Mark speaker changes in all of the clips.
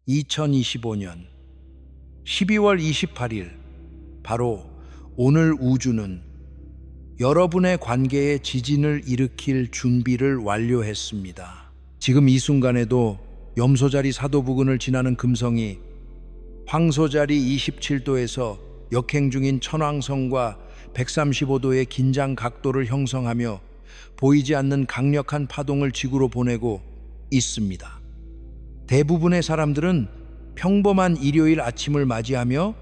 Speaker 1: 2025년 12월 28일, 바로 오늘 우주는 여러분의 관계에 지진을 일으킬 준비를 완료했습니다. 지금 이 순간에도 염소자리 사도 부근을 지나는 금성이 황소자리 27도에서 역행 중인 천왕성과 135도의 긴장 각도를 형성하며 보이지 않는 강력한 파동을 지구로 보내고 있습니다. 대부분의 사람들은 평범한 일요일 아침을 맞이하며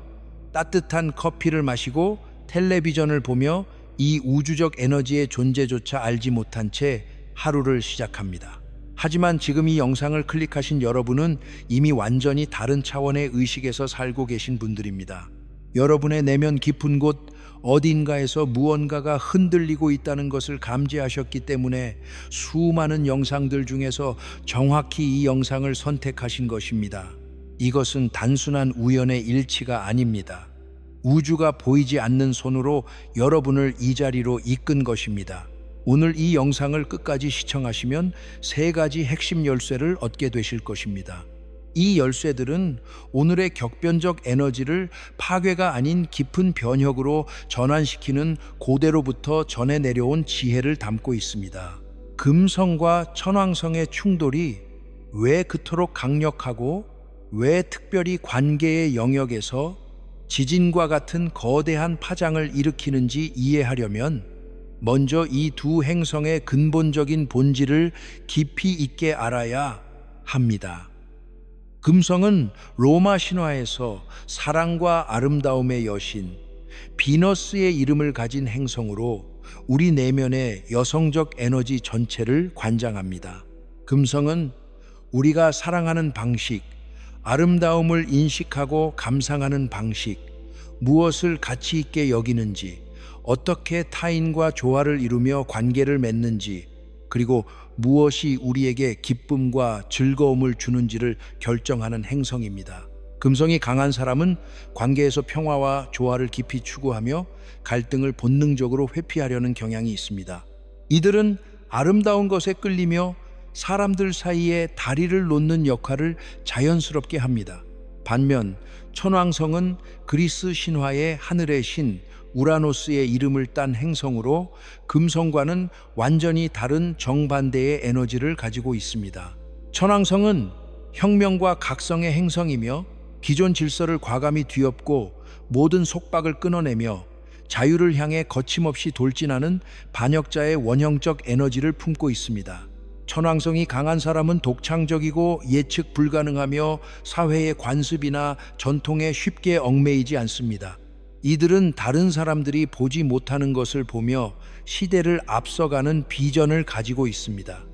Speaker 1: 따뜻한 커피를 마시고 텔레비전을 보며 이 우주적 에너지의 존재조차 알지 못한 채 하루를 시작합니다. 하지만 지금 이 영상을 클릭하신 여러분은 이미 완전히 다른 차원의 의식에서 살고 계신 분들입니다. 여러분의 내면 깊은 곳 어딘가에서 무언가가 흔들리고 있다는 것을 감지하셨기 때문에 수많은 영상들 중에서 정확히 이 영상을 선택하신 것입니다. 이것은 단순한 우연의 일치가 아닙니다. 우주가 보이지 않는 손으로 여러분을 이 자리로 이끈 것입니다. 오늘 이 영상을 끝까지 시청하시면 세 가지 핵심 열쇠를 얻게 되실 것입니다. 이 열쇠들은 오늘의 격변적 에너지를 파괴가 아닌 깊은 변혁으로 전환시키는 고대로부터 전해 내려온 지혜를 담고 있습니다. 금성과 천왕성의 충돌이 왜 그토록 강력하고 왜 특별히 관계의 영역에서 지진과 같은 거대한 파장을 일으키는지 이해하려면 먼저 이 두 행성의 근본적인 본질을 깊이 있게 알아야 합니다. 금성은 로마 신화에서 사랑과 아름다움의 여신 비너스의 이름을 가진 행성으로 우리 내면의 여성적 에너지 전체를 관장합니다. 금성은 우리가 사랑하는 방식, 아름다움을 인식하고 감상하는 방식, 무엇을 가치 있게 여기는지, 어떻게 타인과 조화를 이루며 관계를 맺는지, 그리고 무엇이 우리에게 기쁨과 즐거움을 주는지를 결정하는 행성입니다. 금성이 강한 사람은 관계에서 평화와 조화를 깊이 추구하며 갈등을 본능적으로 회피하려는 경향이 있습니다. 이들은 아름다운 것에 끌리며 사람들 사이에 다리를 놓는 역할을 자연스럽게 합니다. 반면 천왕성은 그리스 신화의 하늘의 신 우라노스의 이름을 딴 행성으로 금성과는 완전히 다른 정반대의 에너지를 가지고 있습니다. 천왕성은 혁명과 각성의 행성이며 기존 질서를 과감히 뒤엎고 모든 속박을 끊어내며 자유를 향해 거침없이 돌진하는 반역자의 원형적 에너지를 품고 있습니다. 천왕성이 강한 사람은 독창적이고 예측 불가능하며 사회의 관습이나 전통에 쉽게 얽매이지 않습니다. 이들은 다른 사람들이 보지 못하는 것을 보며 시대를 앞서가는 비전을 가지고 있습니다.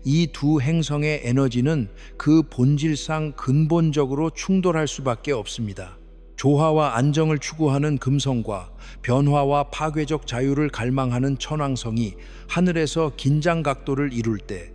Speaker 1: 이 두 행성의 에너지는 그 본질상 근본적으로 충돌할 수밖에 없습니다. 조화와 안정을 추구하는 금성과 변화와 파괴적 자유를 갈망하는 천왕성이 하늘에서 긴장 각도를 이룰 때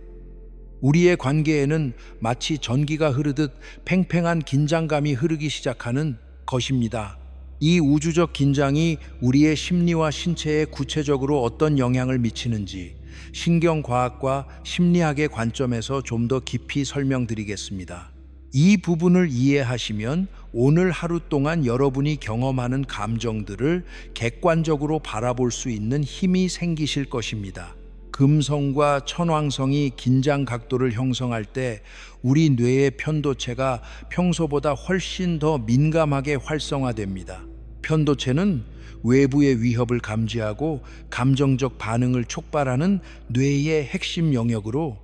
Speaker 1: 우리의 관계에는 마치 전기가 흐르듯 팽팽한 긴장감이 흐르기 시작하는 것입니다. 이 우주적 긴장이 우리의 심리와 신체에 구체적으로 어떤 영향을 미치는지 신경과학과 심리학의 관점에서 좀 더 깊이 설명드리겠습니다. 이 부분을 이해하시면 오늘 하루 동안 여러분이 경험하는 감정들을 객관적으로 바라볼 수 있는 힘이 생기실 것입니다. 금성과 천왕성이 긴장 각도를 형성할 때 우리 뇌의 편도체가 평소보다 훨씬 더 민감하게 활성화됩니다. 편도체는 외부의 위협을 감지하고 감정적 반응을 촉발하는 뇌의 핵심 영역으로,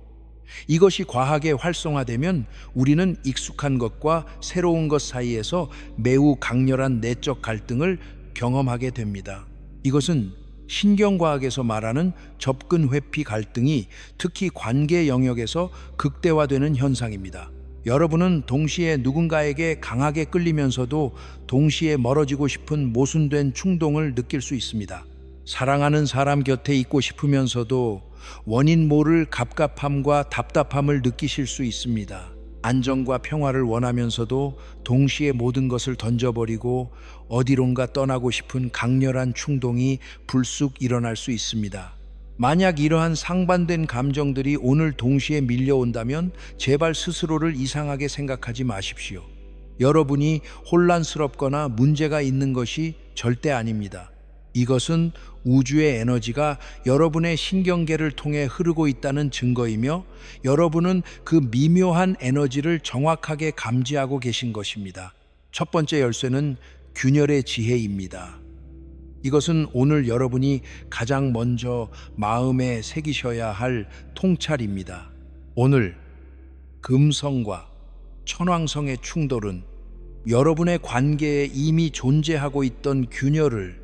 Speaker 1: 이것이 과하게 활성화되면 우리는 익숙한 것과 새로운 것 사이에서 매우 강렬한 내적 갈등을 경험하게 됩니다. 이것은 신경과학에서 말하는 접근 회피 갈등이 특히 관계 영역에서 극대화되는 현상입니다. 여러분은 동시에 누군가에게 강하게 끌리면서도 동시에 멀어지고 싶은 모순된 충동을 느낄 수 있습니다. 사랑하는 사람 곁에 있고 싶으면서도 원인 모를 갑갑함과 답답함을 느끼실 수 있습니다. 안정과 평화를 원하면서도 동시에 모든 것을 던져버리고 어디론가 떠나고 싶은 강렬한 충동이 불쑥 일어날 수 있습니다. 만약 이러한 상반된 감정들이 오늘 동시에 밀려온다면 제발 스스로를 이상하게 생각하지 마십시오. 여러분이 혼란스럽거나 문제가 있는 것이 절대 아닙니다. 이것은 우주의 에너지가 여러분의 신경계를 통해 흐르고 있다는 증거이며 여러분은 그 미묘한 에너지를 정확하게 감지하고 계신 것입니다. 첫 번째 열쇠는 균열의 지혜입니다. 이것은 오늘 여러분이 가장 먼저 마음에 새기셔야 할 통찰입니다. 오늘 금성과 천왕성의 충돌은 여러분의 관계에 이미 존재하고 있던 균열을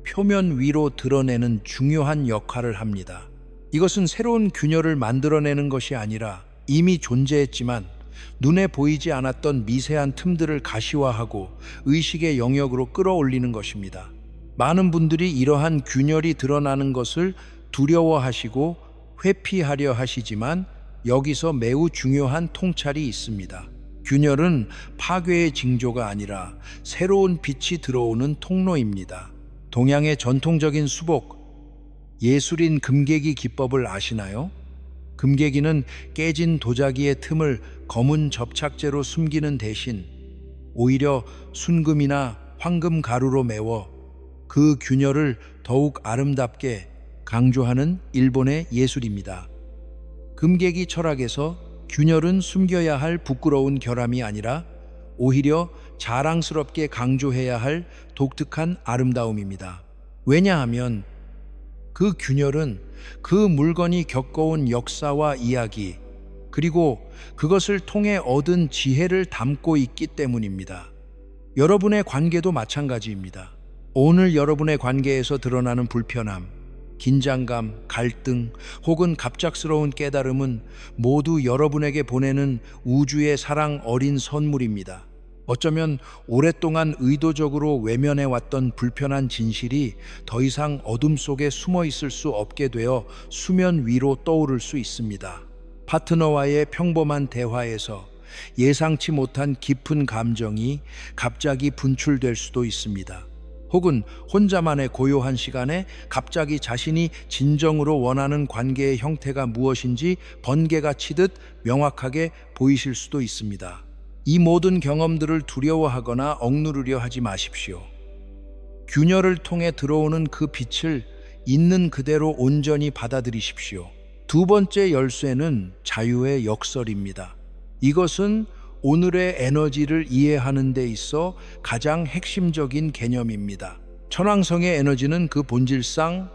Speaker 1: 표면 위로 드러내는 중요한 역할을 합니다. 이것은 새로운 균열을 만들어내는 것이 아니라 이미 존재했지만 눈에 보이지 않았던 미세한 틈들을 가시화하고 의식의 영역으로 끌어올리는 것입니다. 많은 분들이 이러한 균열이 드러나는 것을 두려워하시고 회피하려 하시지만 여기서 매우 중요한 통찰이 있습니다. 균열은 파괴의 징조가 아니라 새로운 빛이 들어오는 통로입니다. 동양의 전통적인 수복, 예술인 금계기 기법을 아시나요? 금계기는 깨진 도자기의 틈을 검은 접착제로 숨기는 대신 오히려 순금이나 황금 가루로 메워 그 균열을 더욱 아름답게 강조하는 일본의 예술입니다. 금계기 철학에서 균열은 숨겨야 할 부끄러운 결함이 아니라 오히려 자랑스럽게 강조해야 할 독특한 아름다움입니다. 왜냐하면 그 균열은 그 물건이 겪어온 역사와 이야기, 그리고 그것을 통해 얻은 지혜를 담고 있기 때문입니다. 여러분의 관계도 마찬가지입니다. 오늘 여러분의 관계에서 드러나는 불편함, 긴장감, 갈등, 혹은 갑작스러운 깨달음은 모두 여러분에게 보내는 우주의 사랑 어린 선물입니다. 어쩌면 오랫동안 의도적으로 외면해왔던 불편한 진실이 더 이상 어둠 속에 숨어 있을 수 없게 되어 수면 위로 떠오를 수 있습니다. 파트너와의 평범한 대화에서 예상치 못한 깊은 감정이 갑자기 분출될 수도 있습니다. 혹은 혼자만의 고요한 시간에 갑자기 자신이 진정으로 원하는 관계의 형태가 무엇인지 번개가 치듯 명확하게 보이실 수도 있습니다. 이 모든 경험들을 두려워하거나 억누르려 하지 마십시오. 균열을 통해 들어오는 그 빛을 있는 그대로 온전히 받아들이십시오. 두 번째 열쇠는 자유의 역설입니다. 이것은 오늘의 에너지를 이해하는 데 있어 가장 핵심적인 개념입니다. 천왕성의 에너지는 그 본질상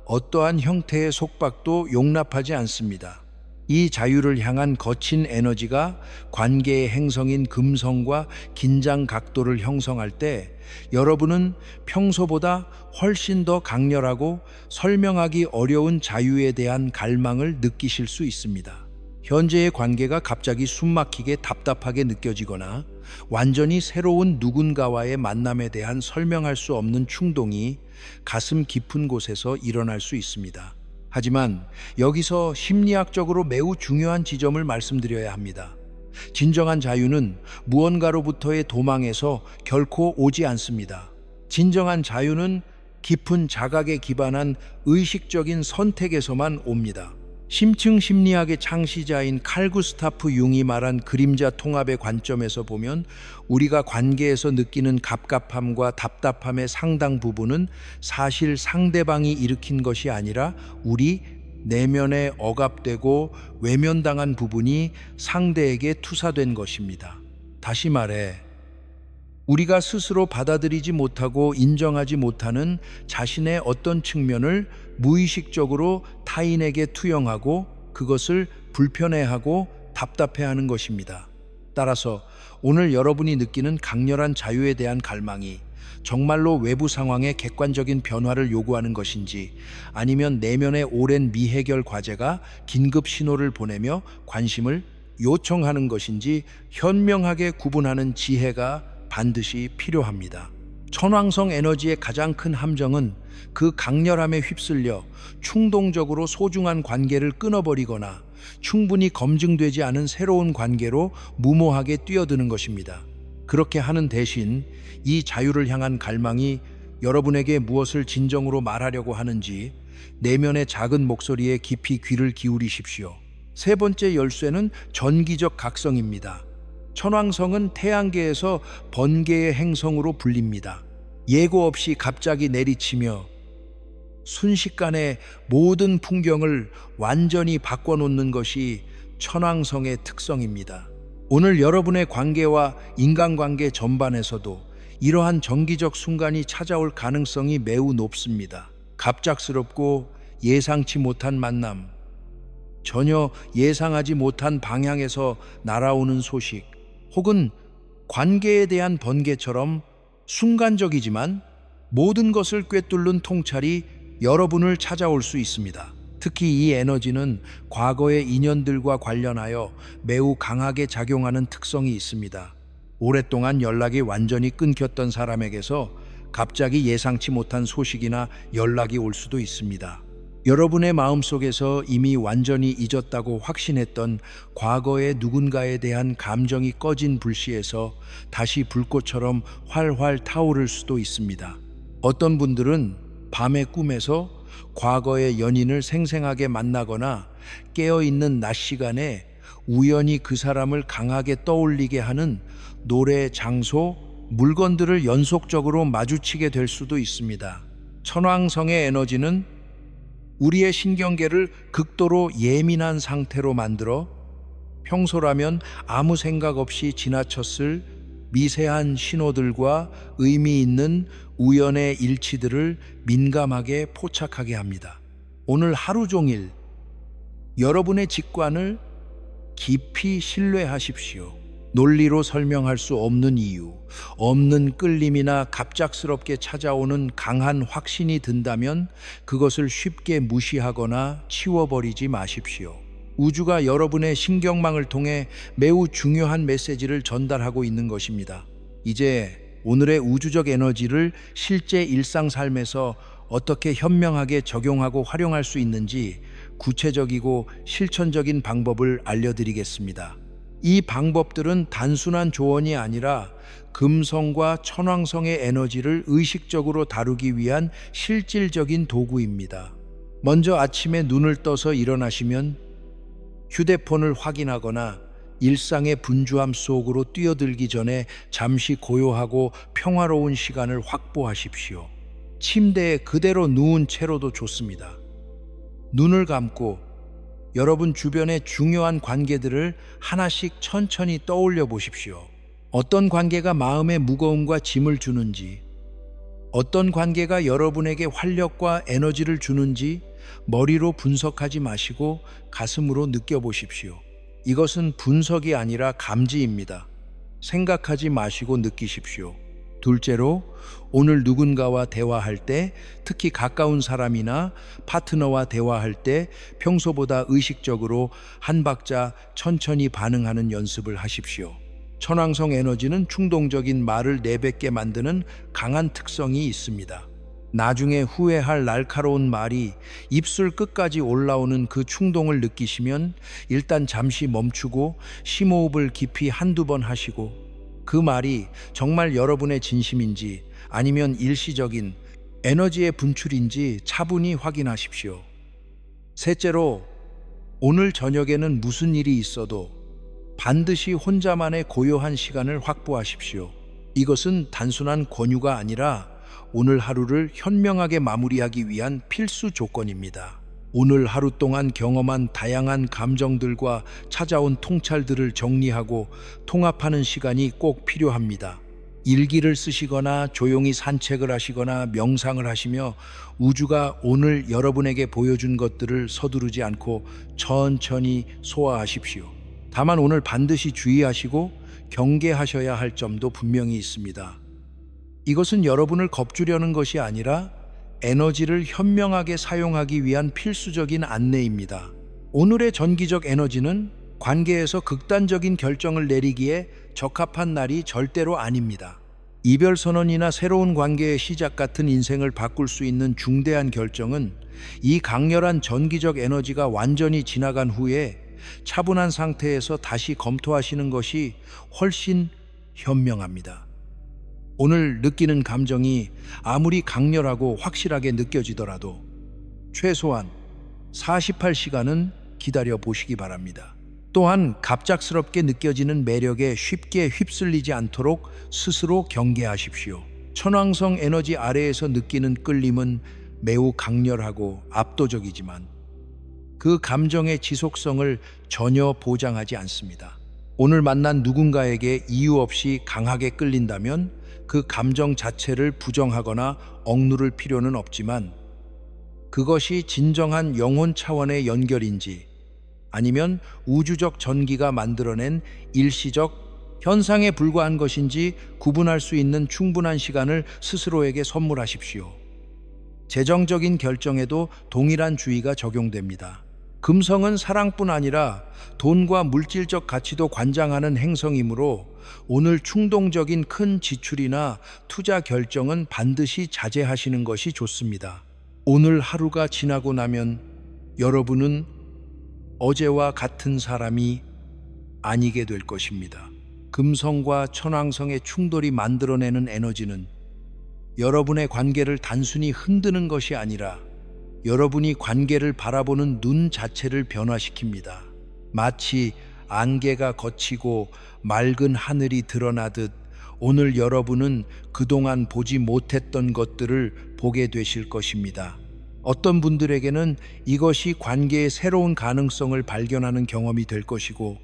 Speaker 1: 어떠한 형태의 속박도 용납하지 않습니다. 이 자유를 향한 거친 에너지가 관계의 행성인 금성과 긴장 각도를 형성할 때 여러분은 평소보다 훨씬 더 강렬하고 설명하기 어려운 자유에 대한 갈망을 느끼실 수 있습니다. 현재의 관계가 갑자기 숨막히게 답답하게 느껴지거나 완전히 새로운 누군가와의 만남에 대한 설명할 수 없는 충동이 가슴 깊은 곳에서 일어날 수 있습니다. 하지만 여기서 심리학적으로 매우 중요한 지점을 말씀드려야 합니다. 진정한 자유는 무언가로부터의 도망에서 결코 오지 않습니다. 진정한 자유는 깊은 자각에 기반한 의식적인 선택에서만 옵니다. 심층 심리학의 창시자인 칼 구스타프 융이 말한 그림자 통합의 관점에서 보면 우리가 관계에서 느끼는 갑갑함과 답답함의 상당 부분은 사실 상대방이 일으킨 것이 아니라 우리 내면에 억압되고 외면당한 부분이 상대에게 투사된 것입니다. 다시 말해 우리가 스스로 받아들이지 못하고 인정하지 못하는 자신의 어떤 측면을 무의식적으로 타인에게 투영하고 그것을 불편해하고 답답해하는 것입니다. 따라서 오늘 여러분이 느끼는 강렬한 자유에 대한 갈망이 정말로 외부 상황의 객관적인 변화를 요구하는 것인지 아니면 내면의 오랜 미해결 과제가 긴급 신호를 보내며 관심을 요청하는 것인지 현명하게 구분하는 지혜가 반드시 필요합니다. 천왕성 에너지의 가장 큰 함정은 그 강렬함에 휩쓸려 충동적으로 소중한 관계를 끊어버리거나 충분히 검증되지 않은 새로운 관계로 무모하게 뛰어드는 것입니다. 그렇게 하는 대신 이 자유를 향한 갈망이 여러분에게 무엇을 진정으로 말하려고 하는지 내면의 작은 목소리에 깊이 귀를 기울이십시오. 세 번째 열쇠는 전기적 각성입니다. 천왕성은 태양계에서 번개의 행성으로 불립니다. 예고 없이 갑자기 내리치며 순식간에 모든 풍경을 완전히 바꿔놓는 것이 천왕성의 특성입니다. 오늘 여러분의 관계와 인간관계 전반에서도 이러한 정기적 순간이 찾아올 가능성이 매우 높습니다. 갑작스럽고 예상치 못한 만남, 전혀 예상하지 못한 방향에서 날아오는 소식, 혹은 관계에 대한 번개처럼 순간적이지만 모든 것을 꿰뚫는 통찰이 여러분을 찾아올 수 있습니다. 특히 이 에너지는 과거의 인연들과 관련하여 매우 강하게 작용하는 특성이 있습니다. 오랫동안 연락이 완전히 끊겼던 사람에게서 갑자기 예상치 못한 소식이나 연락이 올 수도 있습니다. 여러분의 마음속에서 이미 완전히 잊었다고 확신했던 과거의 누군가에 대한 감정이 꺼진 불씨에서 다시 불꽃처럼 활활 타오를 수도 있습니다. 어떤 분들은 밤의 꿈에서 과거의 연인을 생생하게 만나거나 깨어있는 낮 시간에 우연히 그 사람을 강하게 떠올리게 하는 노래, 장소, 물건들을 연속적으로 마주치게 될 수도 있습니다. 천왕성의 에너지는 우리의 신경계를 극도로 예민한 상태로 만들어 평소라면 아무 생각 없이 지나쳤을 미세한 신호들과 의미 있는 우연의 일치들을 민감하게 포착하게 합니다. 오늘 하루 종일 여러분의 직관을 깊이 신뢰하십시오. 논리로 설명할 수 없는 이유, 없는 끌림이나 갑작스럽게 찾아오는 강한 확신이 든다면 그것을 쉽게 무시하거나 치워버리지 마십시오. 우주가 여러분의 신경망을 통해 매우 중요한 메시지를 전달하고 있는 것입니다. 이제 오늘의 우주적 에너지를 실제 일상 삶에서 어떻게 현명하게 적용하고 활용할 수 있는지 구체적이고 실천적인 방법을 알려드리겠습니다. 이 방법들은 단순한 조언이 아니라 금성과 천왕성의 에너지를 의식적으로 다루기 위한 실질적인 도구입니다. 먼저 아침에 눈을 떠서 일어나시면 휴대폰을 확인하거나 일상의 분주함 속으로 뛰어들기 전에 잠시 고요하고 평화로운 시간을 확보하십시오. 침대에 그대로 누운 채로도 좋습니다. 눈을 감고 여러분 주변의 중요한 관계들을 하나씩 천천히 떠올려 보십시오. 어떤 관계가 마음의 무거움과 짐을 주는지, 어떤 관계가 여러분에게 활력과 에너지를 주는지 머리로 분석하지 마시고 가슴으로 느껴보십시오. 이것은 분석이 아니라 감지입니다. 생각하지 마시고 느끼십시오. 둘째로, 오늘 누군가와 대화할 때, 특히 가까운 사람이나 파트너와 대화할 때 평소보다 의식적으로 한 박자 천천히 반응하는 연습을 하십시오. 천왕성 에너지는 충동적인 말을 내뱉게 만드는 강한 특성이 있습니다. 나중에 후회할 날카로운 말이 입술 끝까지 올라오는 그 충동을 느끼시면 일단 잠시 멈추고 심호흡을 깊이 한두 번 하시고 그 말이 정말 여러분의 진심인지 아니면 일시적인 에너지의 분출인지 차분히 확인하십시오. 셋째로, 오늘 저녁에는 무슨 일이 있어도 반드시 혼자만의 고요한 시간을 확보하십시오. 이것은 단순한 권유가 아니라 오늘 하루를 현명하게 마무리하기 위한 필수 조건입니다. 오늘 하루 동안 경험한 다양한 감정들과 찾아온 통찰들을 정리하고 통합하는 시간이 꼭 필요합니다. 일기를 쓰시거나 조용히 산책을 하시거나 명상을 하시며 우주가 오늘 여러분에게 보여준 것들을 서두르지 않고 천천히 소화하십시오. 다만 오늘 반드시 주의하시고 경계하셔야 할 점도 분명히 있습니다. 이것은 여러분을 겁주려는 것이 아니라 에너지를 현명하게 사용하기 위한 필수적인 안내입니다. 오늘의 전기적 에너지는 관계에서 극단적인 결정을 내리기에 적합한 날이 절대로 아닙니다. 이별 선언이나 새로운 관계의 시작 같은 인생을 바꿀 수 있는 중대한 결정은 이 강렬한 전기적 에너지가 완전히 지나간 후에 차분한 상태에서 다시 검토하시는 것이 훨씬 현명합니다. 오늘 느끼는 감정이 아무리 강렬하고 확실하게 느껴지더라도 최소한 48시간은 기다려 보시기 바랍니다. 또한 갑작스럽게 느껴지는 매력에 쉽게 휩쓸리지 않도록 스스로 경계하십시오. 천왕성 에너지 아래에서 느끼는 끌림은 매우 강렬하고 압도적이지만 그 감정의 지속성을 전혀 보장하지 않습니다. 오늘 만난 누군가에게 이유 없이 강하게 끌린다면 그 감정 자체를 부정하거나 억누를 필요는 없지만, 그것이 진정한 영혼 차원의 연결인지 아니면 우주적 전기가 만들어낸 일시적 현상에 불과한 것인지 구분할 수 있는 충분한 시간을 스스로에게 선물하십시오. 재정적인 결정에도 동일한 주의가 적용됩니다. 금성은 사랑뿐 아니라 돈과 물질적 가치도 관장하는 행성이므로 오늘 충동적인 큰 지출이나 투자 결정은 반드시 자제하시는 것이 좋습니다. 오늘 하루가 지나고 나면 여러분은 어제와 같은 사람이 아니게 될 것입니다. 금성과 천왕성의 충돌이 만들어내는 에너지는 여러분의 관계를 단순히 흔드는 것이 아니라 여러분이 관계를 바라보는 눈 자체를 변화시킵니다. 마치 안개가 걷히고 맑은 하늘이 드러나듯 오늘 여러분은 그동안 보지 못했던 것들을 보게 되실 것입니다. 어떤 분들에게는 이것이 관계의 새로운 가능성을 발견하는 경험이 될 것이고,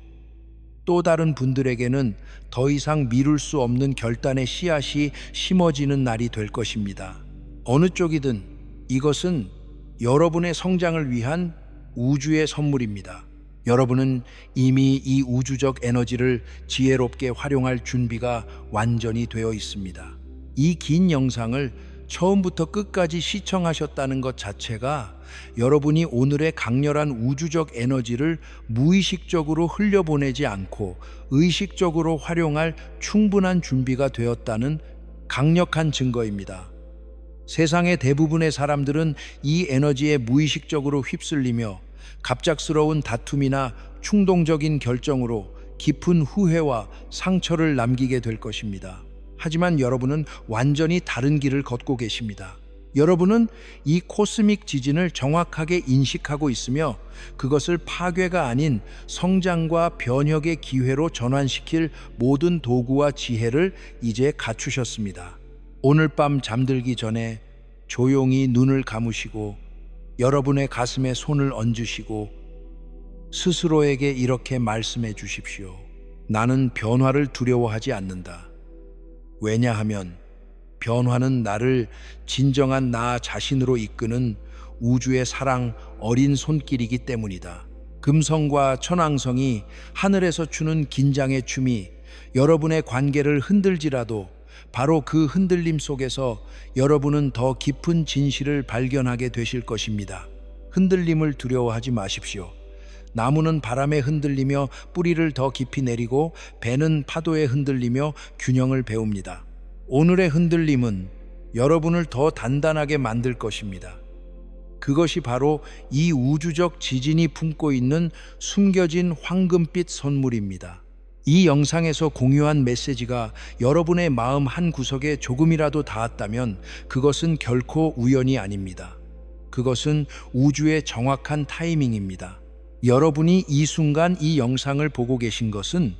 Speaker 1: 또 다른 분들에게는 더 이상 미룰 수 없는 결단의 씨앗이 심어지는 날이 될 것입니다. 어느 쪽이든 이것은 여러분의 성장을 위한 우주의 선물입니다. 여러분은 이미 이 우주적 에너지를 지혜롭게 활용할 준비가 완전히 되어 있습니다. 이 긴 영상을 처음부터 끝까지 시청하셨다는 것 자체가 여러분이 오늘의 강렬한 우주적 에너지를 무의식적으로 흘려보내지 않고 의식적으로 활용할 충분한 준비가 되었다는 강력한 증거입니다. 세상의 대부분의 사람들은 이 에너지에 무의식적으로 휩쓸리며 갑작스러운 다툼이나 충동적인 결정으로 깊은 후회와 상처를 남기게 될 것입니다. 하지만 여러분은 완전히 다른 길을 걷고 계십니다. 여러분은 이 코스믹 지진을 정확하게 인식하고 있으며 그것을 파괴가 아닌 성장과 변혁의 기회로 전환시킬 모든 도구와 지혜를 이제 갖추셨습니다. 오늘 밤 잠들기 전에 조용히 눈을 감으시고 여러분의 가슴에 손을 얹으시고 스스로에게 이렇게 말씀해 주십시오. 나는 변화를 두려워하지 않는다. 왜냐하면 변화는 나를 진정한 나 자신으로 이끄는 우주의 사랑 어린 손길이기 때문이다. 금성과 천왕성이 하늘에서 추는 긴장의 춤이 여러분의 관계를 흔들지라도 바로 그 흔들림 속에서 여러분은 더 깊은 진실을 발견하게 되실 것입니다. 흔들림을 두려워하지 마십시오. 나무는 바람에 흔들리며 뿌리를 더 깊이 내리고 배는 파도에 흔들리며 균형을 배웁니다. 오늘의 흔들림은 여러분을 더 단단하게 만들 것입니다. 그것이 바로 이 우주적 지진이 품고 있는 숨겨진 황금빛 선물입니다. 이 영상에서 공유한 메시지가 여러분의 마음 한 구석에 조금이라도 닿았다면 그것은 결코 우연이 아닙니다. 그것은 우주의 정확한 타이밍입니다. 여러분이 이 순간 이 영상을 보고 계신 것은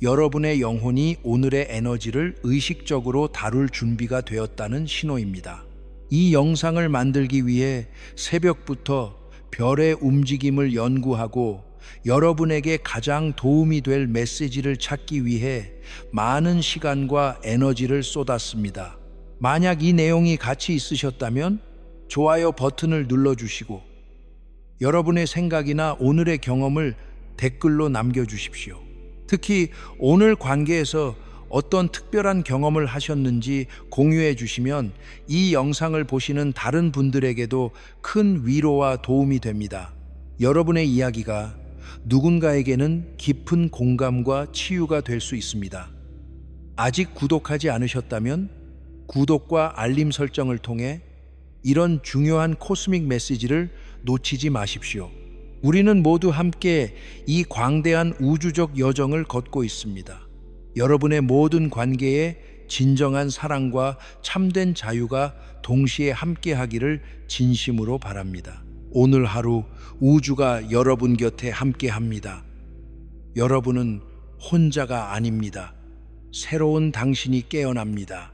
Speaker 1: 여러분의 영혼이 오늘의 에너지를 의식적으로 다룰 준비가 되었다는 신호입니다. 이 영상을 만들기 위해 새벽부터 별의 움직임을 연구하고 여러분에게 가장 도움이 될 메시지를 찾기 위해 많은 시간과 에너지를 쏟았습니다. 만약 이 내용이 가치 있으셨다면 좋아요 버튼을 눌러주시고 여러분의 생각이나 오늘의 경험을 댓글로 남겨주십시오. 특히 오늘 관계에서 어떤 특별한 경험을 하셨는지 공유해 주시면 이 영상을 보시는 다른 분들에게도 큰 위로와 도움이 됩니다. 여러분의 이야기가 누군가에게는 깊은 공감과 치유가 될 수 있습니다. 아직 구독하지 않으셨다면 구독과 알림 설정을 통해 이런 중요한 코스믹 메시지를 놓치지 마십시오. 우리는 모두 함께 이 광대한 우주적 여정을 걷고 있습니다. 여러분의 모든 관계에 진정한 사랑과 참된 자유가 동시에 함께하기를 진심으로 바랍니다. 오늘 하루 우주가 여러분 곁에 함께 합니다. 여러분은 혼자가 아닙니다. 새로운 당신이 깨어납니다.